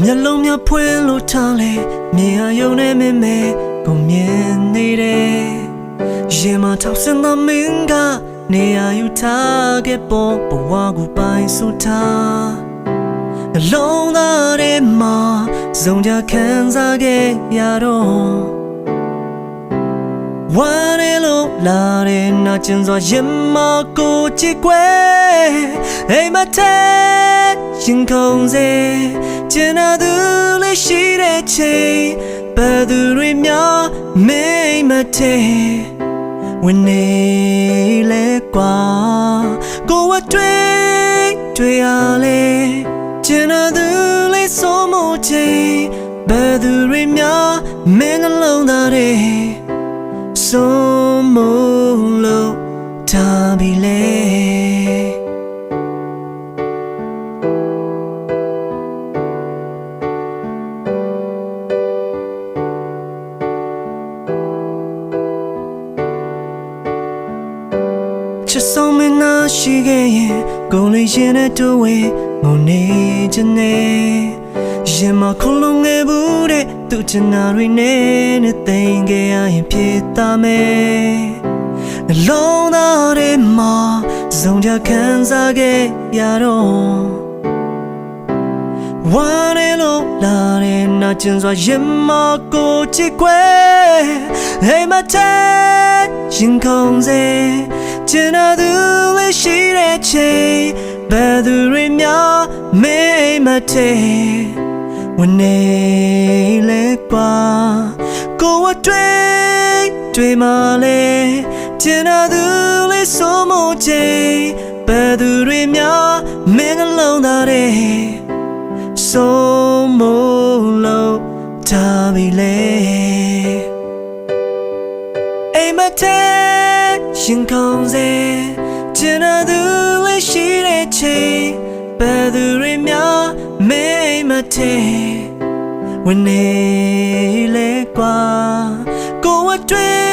မျက်လုံးများဖွင့်လို့ထားလေမြင်ရယုံနဲ့မင်းမဲကိုမြင်နေတယ်ရင်မထောက်စင်သောမင်းကနေရာယူထားခဲ့ပေါ်ဘဝကိုပိုင်ဆိုထားအလုံးသားထဲမှာစုံကြခံစားခဲ့ရတော့ဝမ်းရလို့လာတဲ့နာကျင်စွာရင်မကိုကြည့်ကွယ်အိမ်မထဲရင်ခုန်စေကျင်နာသူလေးရှိတဲ့ချိန်ဘယ်သူတွေများမိမထဲဝင်နေလဲကွာကိုဝတွေ့ရလေကျင်နာသူလေးစိုးမို့ချိန်ဘယ်သူတွေများမင်းနှလုံးသားတွေစိုးမို့လို့ထားပြီလေချစ်ဆုံးမနာရှိခဲ့ရင်ကိုယ်လေးရင်နဲ့တူဝေးငုံနေခြင်းနဲ့ရင်မခုလုံးငယ်ဘူးတဲ့သူချင်နာတွေနဲ့သိင်ခဲ့ရရင်ဖြစ်သားမယ်နှလုံးသားထဲမှာစုံကြခံစားခဲ့ရတော့ဝမ်းရလို့လာတဲ့နာကျင်စွာရင်မကိုကြည့်ကွယ်အိမ်မထဲရင်ခုန်စေကျင်နာသူလေးရှိတဲ့ချိန်ဘယ်သူတွေများမိမထဲဝင်နေလဲကွာကိုဝတွေ့မှလဲကျင်နာသူလေးစိုးမို့ချိန်ဘယ်သူတွေများမင်းနှလုံးသားတွေစိုးမို့လို့ထားပြီလေအိမ်မထဲရင်ခုန်စေကျင်နာသူလေးရှိတဲ့ချိန်ဘယ်သူတွေများမိမထဲဝင်နေလဲကွာကိုဝတွေ့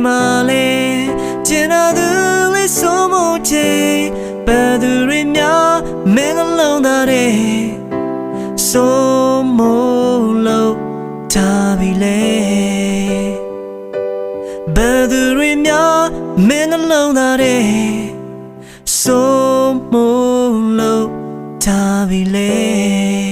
မှလဲကျင်နာသူလေးစိုးမို့ချိန်ဘယ်သူတွေများမင်းနှလုံးသားတွေစိုးမို့လို့ထားပြီလေဘယ်သူတွေများမင်းနှလုံးသားတွေစိုးမို့လို့ထားပြီလေ